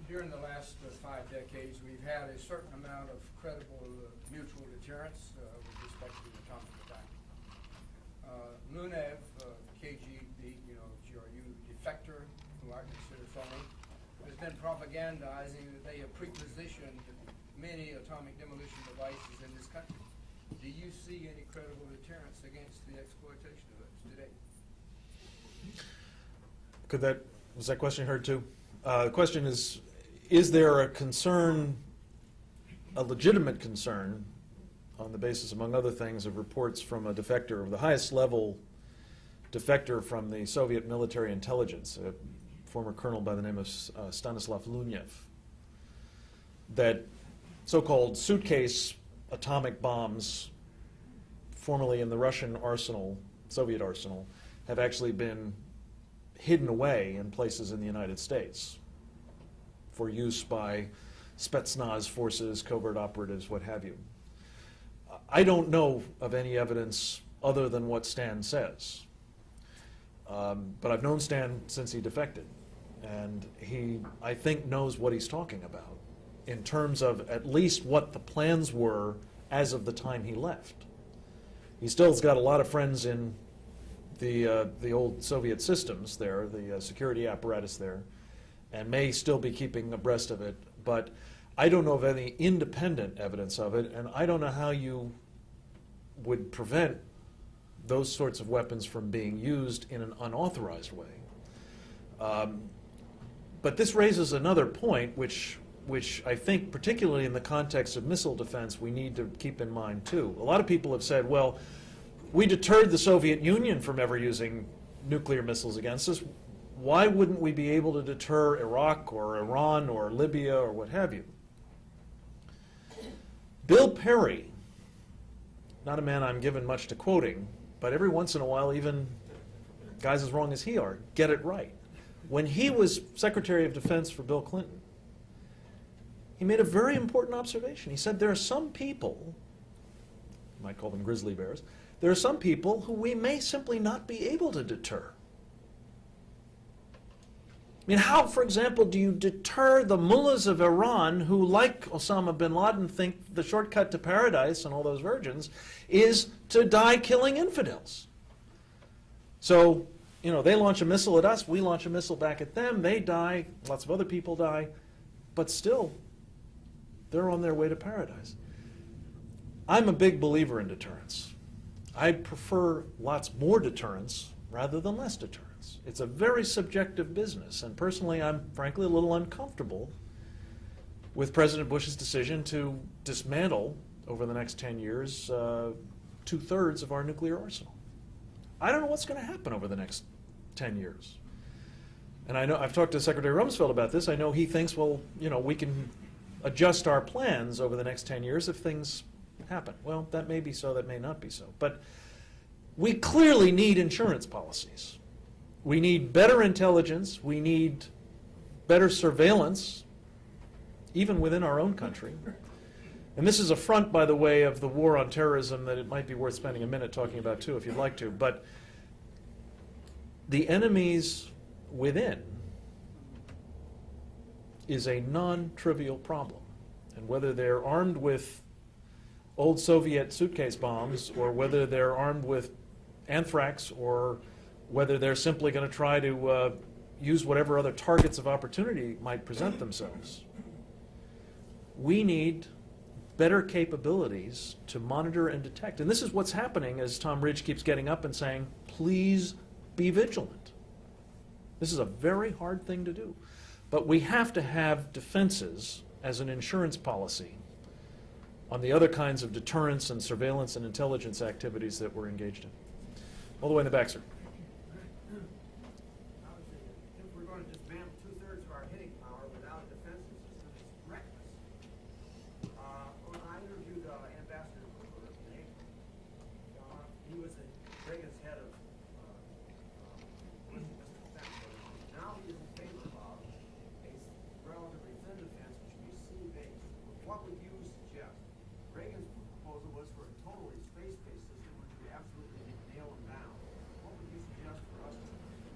During the last 5 decades, we've had a certain amount of credible mutual deterrence with respect to the atomic attack. Lunev, KGB, GRU defector, who I consider phony, has been propagandizing that they have pre-positioned many atomic demolition devices in this country. Do you see any credible deterrence against the exploitation of those today? Was that question heard too? The question is there a concern, a legitimate concern, on the basis, among other things, of reports from a defector, of the highest level defector from the Soviet military intelligence, a former colonel by the name of Stanislav Lunev, that so-called suitcase atomic bombs, formerly in the Russian arsenal, Soviet arsenal, have actually been hidden away in places in the United States for use by Spetsnaz forces, covert operatives, what have you. I don't know of any evidence other than what Stan says. But I've known Stan since he defected. And he, I think, knows what he's talking about in terms of at least what the plans were as of the time he left. He still's got a lot of friends in the old Soviet systems there, the security apparatus there, and may still be keeping abreast of it. But I don't know of any independent evidence of it, and I don't know how you would prevent those sorts of weapons from being used in an unauthorized way. But this raises another point, which I think, particularly in the context of missile defense, we need to keep in mind too. A lot of people have said, well, we deterred the Soviet Union from ever using nuclear missiles against us. Why wouldn't we be able to deter Iraq or Iran or Libya or what have you? Bill Perry, not a man I'm given much to quoting, but every once in a while, even guys as wrong as he are get it right. When he was Secretary of Defense for Bill Clinton, he made a very important observation. He said there are some people, you might call them grizzly bears, there are some people who we may simply not be able to deter. I mean, how, for example, do you deter the mullahs of Iran who, like Osama bin Laden, think the shortcut to paradise and all those virgins is to die killing infidels? So, they launch a missile at us, we launch a missile back at them, they die, lots of other people die, but still, they're on their way to paradise. I'm a big believer in deterrence. I prefer lots more deterrence rather than less deterrence. It's a very subjective business, and personally I'm frankly a little uncomfortable with President Bush's decision to dismantle, over the next 10 years, 2/3 of our nuclear arsenal. I don't know what's going to happen over the next 10 years. And I know, I've talked to Secretary Rumsfeld about this, I know he thinks, well, we can adjust our plans over the next 10 years if things happen. Well, that may be so, that may not be so. But we clearly need insurance policies. We need better intelligence. We need better surveillance, even within our own country. And this is a front, by the way, of the war on terrorism that it might be worth spending a minute talking about, too, if you'd like to. But the enemies within is a non-trivial problem. And whether they're armed with old Soviet suitcase bombs, or whether they're armed with anthrax, or whether they're simply going to try to use whatever other targets of opportunity might present themselves. We need better capabilities to monitor and detect. And this is what's happening as Tom Ridge keeps getting up and saying, please be vigilant. This is a very hard thing to do. But we have to have defenses as an insurance policy on the other kinds of deterrence and surveillance and intelligence activities that we're engaged in. All the way in the back, sir. Obviously, if we're going to dismantle 2/3 of our hitting power without a defense system, it's reckless. When I interviewed Ambassador Cooper in April, he was Reagan's head of missile defense. Now he is in favor of a relatively thin defense, which would be sea-based. What would you suggest? Reagan's proposal was for a totally space-based system, which would absolutely nail him down. What would you suggest for us to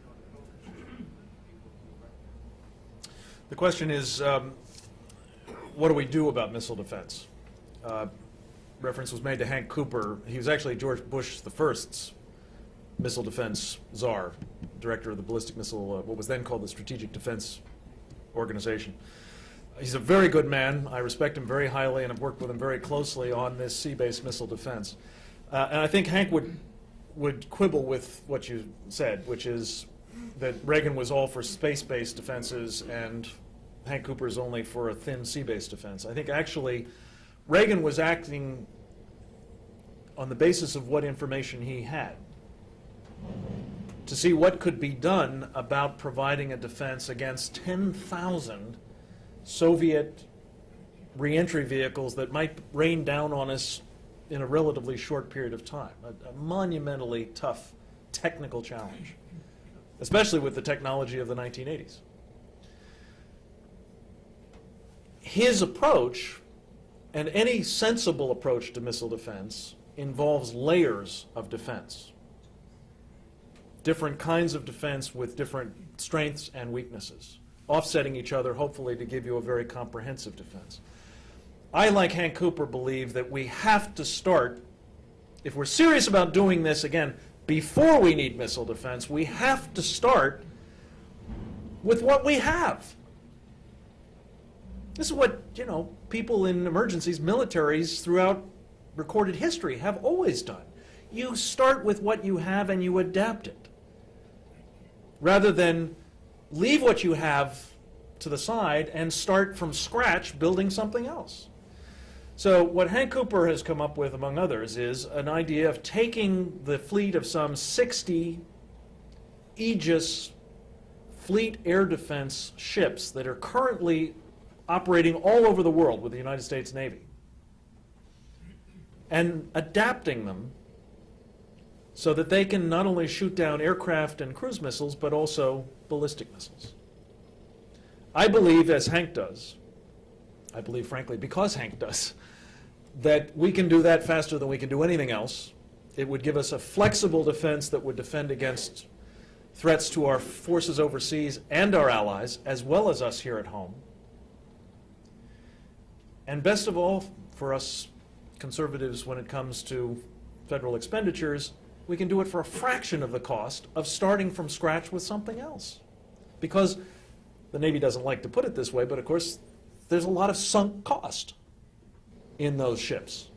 build a system that people can recognize? The question is, what do we do about missile defense? Reference was made to Hank Cooper. He was actually George Bush I's missile defense czar, director of the ballistic missile, what was then called the Strategic Defense Organization. He's a very good man. I respect him very highly and have worked with him very closely on this sea-based missile defense. And I think Hank would quibble with what you said, which is that Reagan was all for space-based defenses and Hank Cooper is only for a thin sea-based defense. I think actually Reagan was acting on the basis of what information he had to see what could be done about providing a defense against 10,000 Soviet reentry vehicles that might rain down on us in a relatively short period of time. A monumentally tough technical challenge, especially with the technology of the 1980s. His approach, and any sensible approach to missile defense, involves layers of defense. Different kinds of defense with different strengths and weaknesses, offsetting each other, hopefully, to give you a very comprehensive defense. I, like Hank Cooper, believe that we have to start, if we're serious about doing this, again, before we need missile defense, we have to start with what we have. This is what, people in emergencies, militaries throughout recorded history have always done. You start with what you have and you adapt it, rather than leave what you have to the side and start from scratch building something else. So what Hank Cooper has come up with, among others, is an idea of taking the fleet of some 60 Aegis fleet air defense ships that are currently operating all over the world with the United States Navy and adapting them so that they can not only shoot down aircraft and cruise missiles, but also ballistic missiles. I believe, as Hank does, I believe, frankly, because Hank does, that we can do that faster than we can do anything else. It would give us a flexible defense that would defend against threats to our forces overseas and our allies, as well as us here at home. And best of all, for us conservatives, when it comes to federal expenditures, we can do it for a fraction of the cost of starting from scratch with something else. Because the Navy doesn't like to put it this way, but of course, there's a lot of sunk cost in those ships.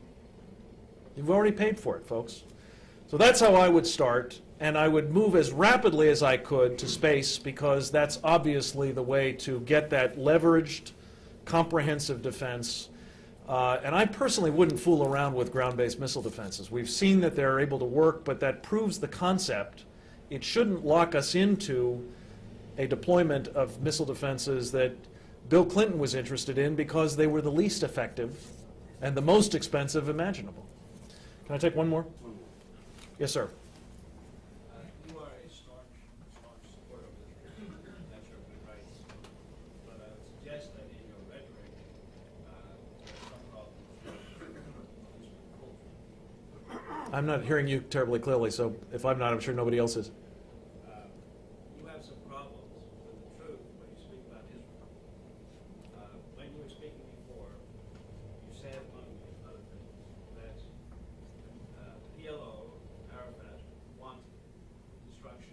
You've already paid for it, folks. So that's how I would start, and I would move as rapidly as I could to space, because that's obviously the way to get that leveraged, comprehensive defense. And I personally wouldn't fool around with ground-based missile defenses. We've seen that they're able to work, but that proves the concept. It shouldn't lock us into a deployment of missile defenses that Bill Clinton was interested in because they were the least effective and the most expensive imaginable. Can I take one more? Yes, sir. You are a staunch supporter of the natural human rights, but I would suggest that in your rhetoric, there are some problems. I'm not hearing you terribly clearly, so if I'm not, I'm sure nobody else is. You have some problems with the truth when you speak about Israel. When you were speaking before, you said, among other things, that PLO, Arafat, wanted destruction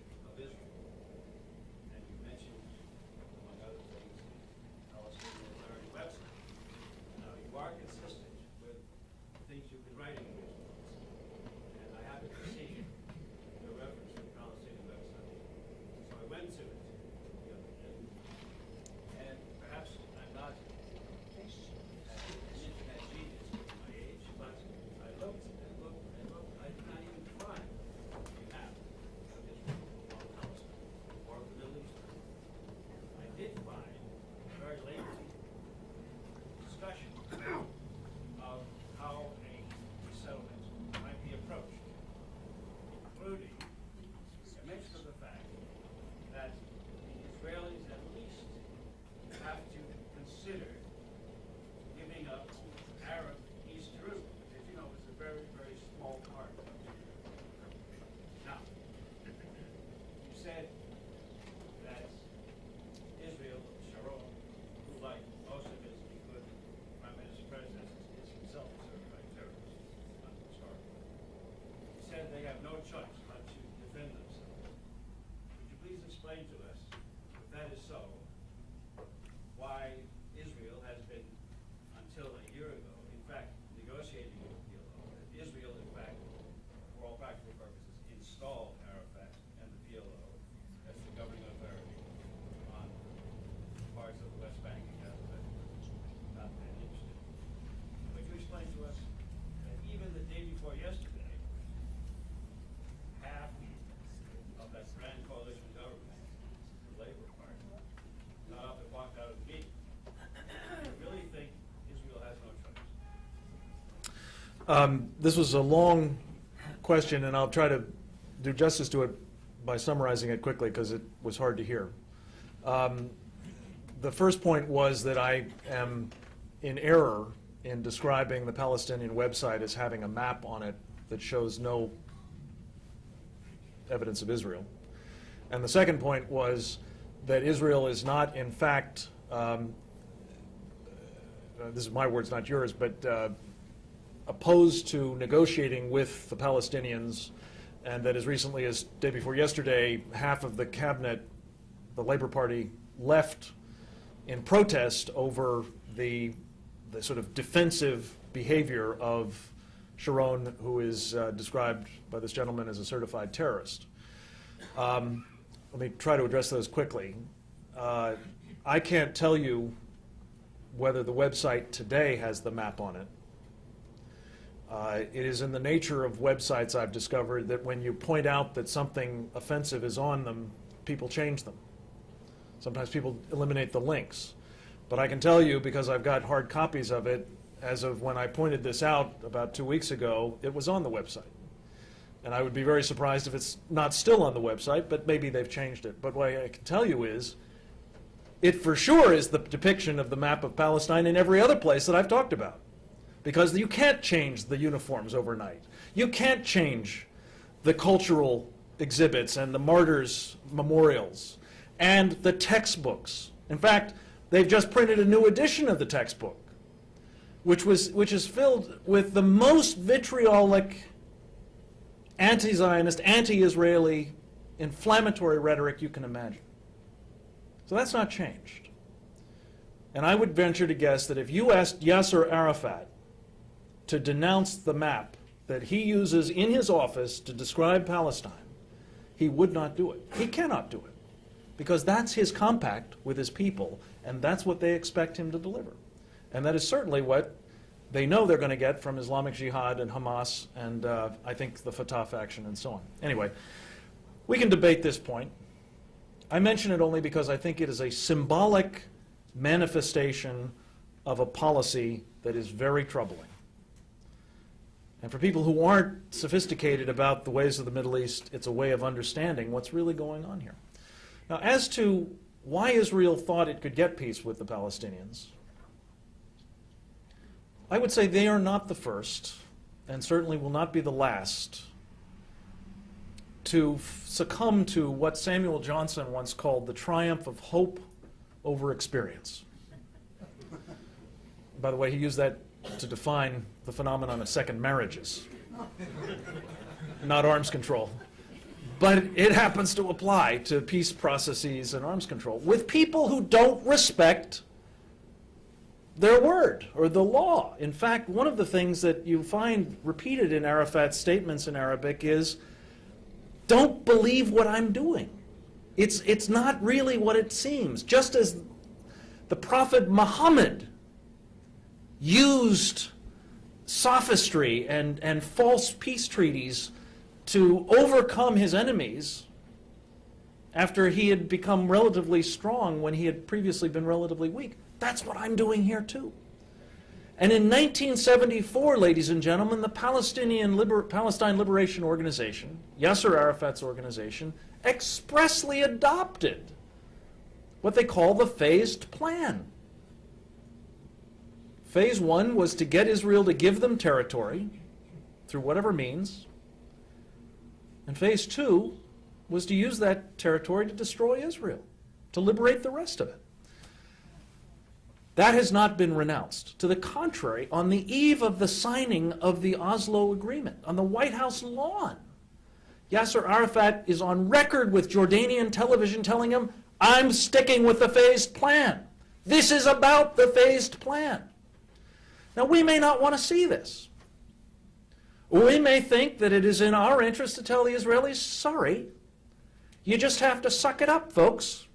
This was a long question, and I'll try to do justice to it by summarizing it quickly because it was hard to hear. The first point was that I am in error in describing the Palestinian website as having a map on it that shows no evidence of Israel. And the second point was that Israel is not, in fact, this is my words, not yours, but opposed to negotiating with the Palestinians, and that as recently as day before yesterday, half of the cabinet, the Labor Party, left in protest over the sort of defensive behavior of Sharon, who is described by this gentleman as a certified terrorist. Let me try to address those quickly. I can't tell you whether the website today has the map on it. It is in the nature of websites, I've discovered, that when you point out that something offensive is on them, people change them. Sometimes people eliminate the links. But I can tell you, because I've got hard copies of it, as of when I pointed this out about 2 weeks ago, it was on the website. And I would be very surprised if it's not still on the website, but maybe they've changed it. But what I can tell you is, it for sure is the depiction of the map of Palestine in every other place that I've talked about. Because you can't change the uniforms overnight. You can't change the cultural exhibits and the martyrs' memorials and the textbooks. In fact, they've just printed a new edition of the textbook, which is filled with the most vitriolic, anti-Zionist, anti-Israeli, inflammatory rhetoric you can imagine. So that's not changed. And I would venture to guess that if you asked Yasser Arafat to denounce the map that he uses in his office to describe Palestine, he would not do it. He cannot do it, because that's his compact with his people, and that's what they expect him to deliver. And that is certainly what they know they're going to get from Islamic Jihad and Hamas and I think the Fatah faction and so on. Anyway, we can debate this point. I mention it only because I think it is a symbolic manifestation of a policy that is very troubling. And for people who aren't sophisticated about the ways of the Middle East, it's a way of understanding what's really going on here. Now, as to why Israel thought it could get peace with the Palestinians, I would say they are not the first, and certainly will not be the last, to succumb to what Samuel Johnson once called the triumph of hope over experience. By the way, he used that to define the phenomenon of second marriages, not arms control. But it happens to apply to peace processes and arms control with people who don't respect their word or the law. In fact, one of the things that you find repeated in Arafat's statements in Arabic is, don't believe what I'm doing. It's not really what it seems. Just as the Prophet Muhammad used sophistry and false peace treaties to overcome his enemies after he had become relatively strong when he had previously been relatively weak. That's what I'm doing here too. And in 1974, ladies and gentlemen, the Palestine Liberation Organization, Yasser Arafat's organization, expressly adopted what they call the phased plan. Phase one was to get Israel to give them territory through whatever means. And phase two was to use that territory to destroy Israel, to liberate the rest of it. That has not been renounced. To the contrary, on the eve of the signing of the Oslo Agreement, on the White House lawn, Yasser Arafat is on record with Jordanian television telling him, I'm sticking with the phased plan. This is about the phased plan. Now, we may not want to see this. We may think that it is in our interest to tell the Israelis, sorry, you just have to suck it up, folks.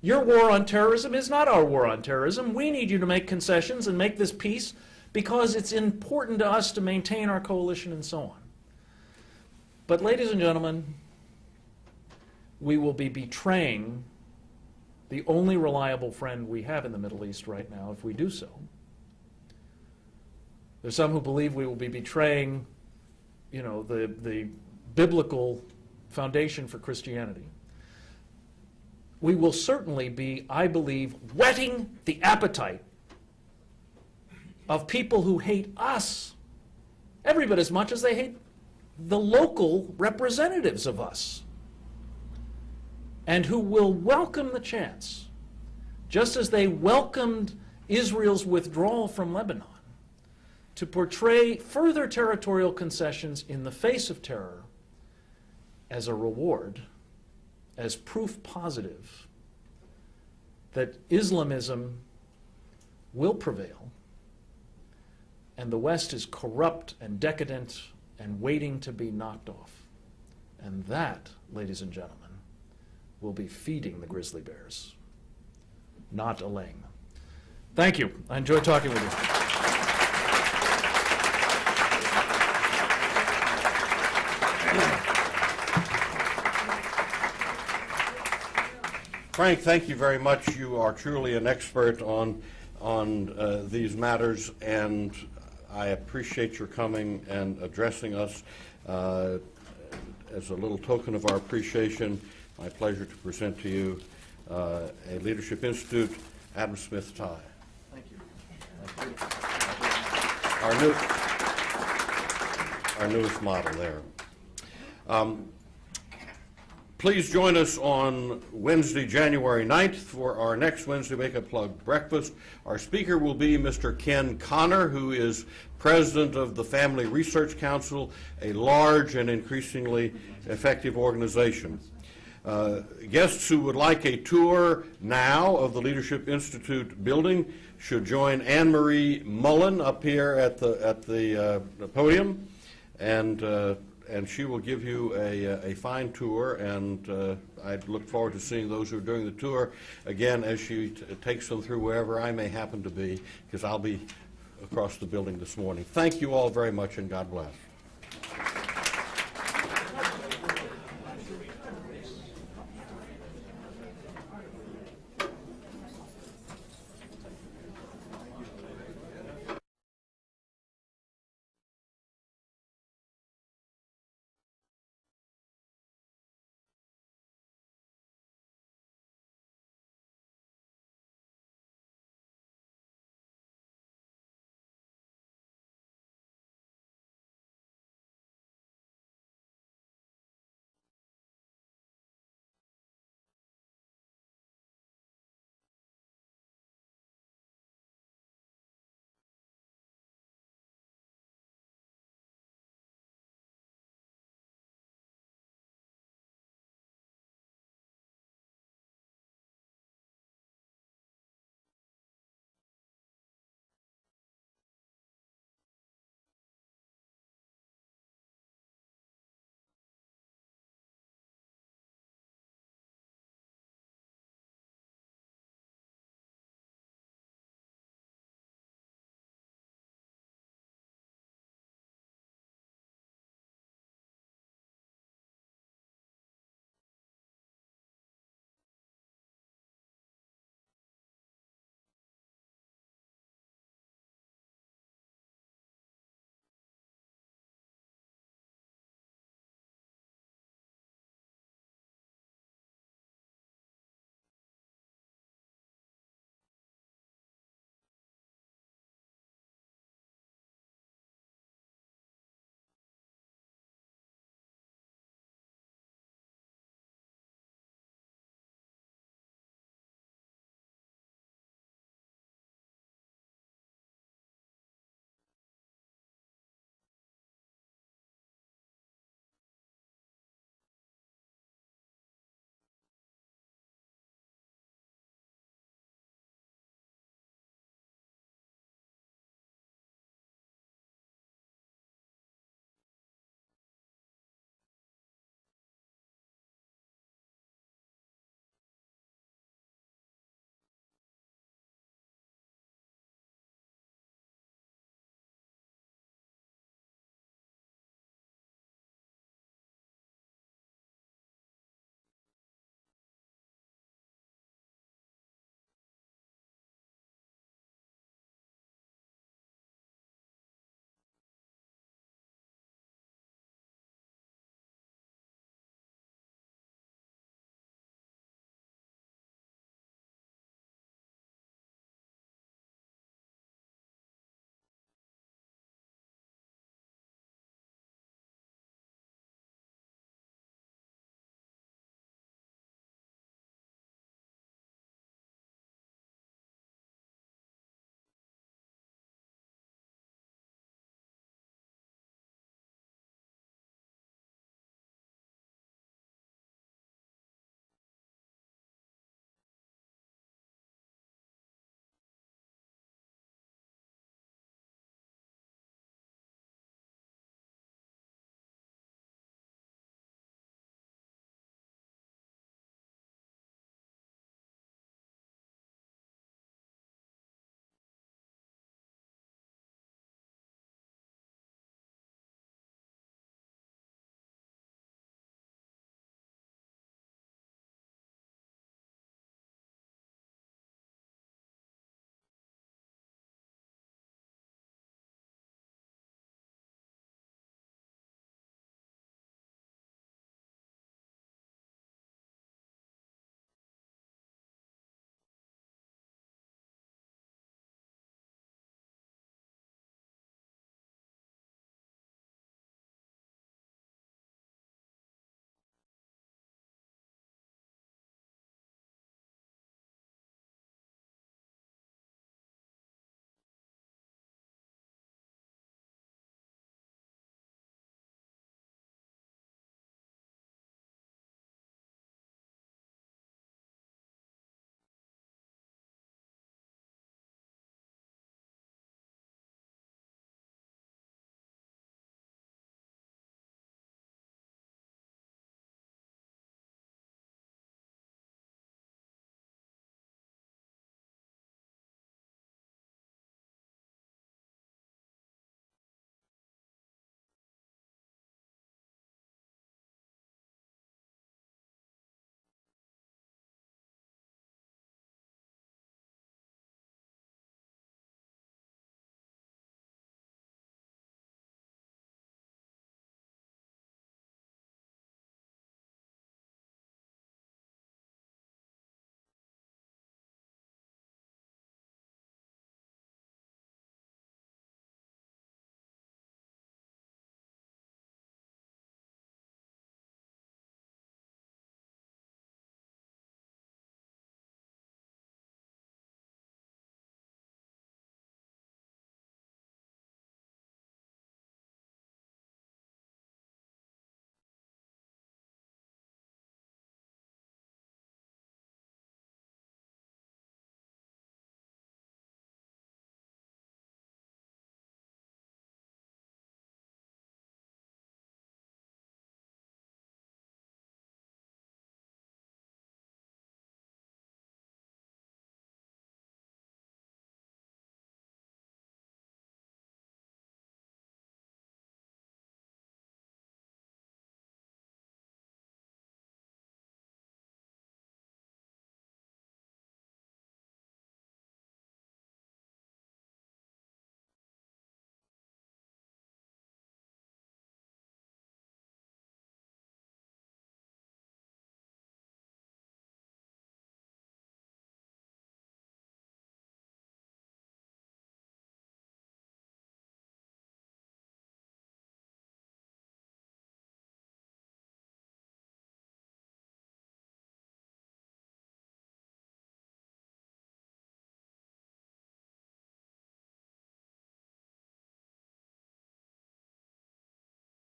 Your war on terrorism is not our war on terrorism. We need you to make concessions and make this peace because it's important to us to maintain our coalition and so on. But ladies and gentlemen, we will be betraying the only reliable friend we have in the Middle East right now if we do so. There's some who believe we will be betraying, the biblical foundation for Christianity. We will certainly be, I believe, whetting the appetite of people who hate us every bit as much as they hate the local representatives of us, and who will welcome the chance, just as they welcomed Israel's withdrawal from Lebanon, to portray further territorial concessions in the face of terror as a reward, as proof positive that Islamism will prevail and the West is corrupt and decadent and waiting to be knocked off. And that, ladies and gentlemen, will be feeding the grizzly bears, not allaying them. Thank you. I enjoyed talking with you. Frank, thank you very much. You are truly an expert on these matters, and I appreciate your coming and addressing us. As a little token of our appreciation, my pleasure to present to you a Leadership Institute Adam Smith tie. Thank you. Our newest model there. Please join us on Wednesday, January 9th for our next Wednesday Make a Plug breakfast. Our speaker will be Mr. Ken Connor, who is president of the Family Research Council, a large and increasingly effective organization. Guests who would like a tour now of the Leadership Institute building should join Anne-Marie Mullen up here at the podium, and she will give you a fine tour, and I look forward to seeing those who are doing the tour, again, as she takes them through wherever I may happen to be, because I'll be across the building this morning. Thank you all very much, and God bless.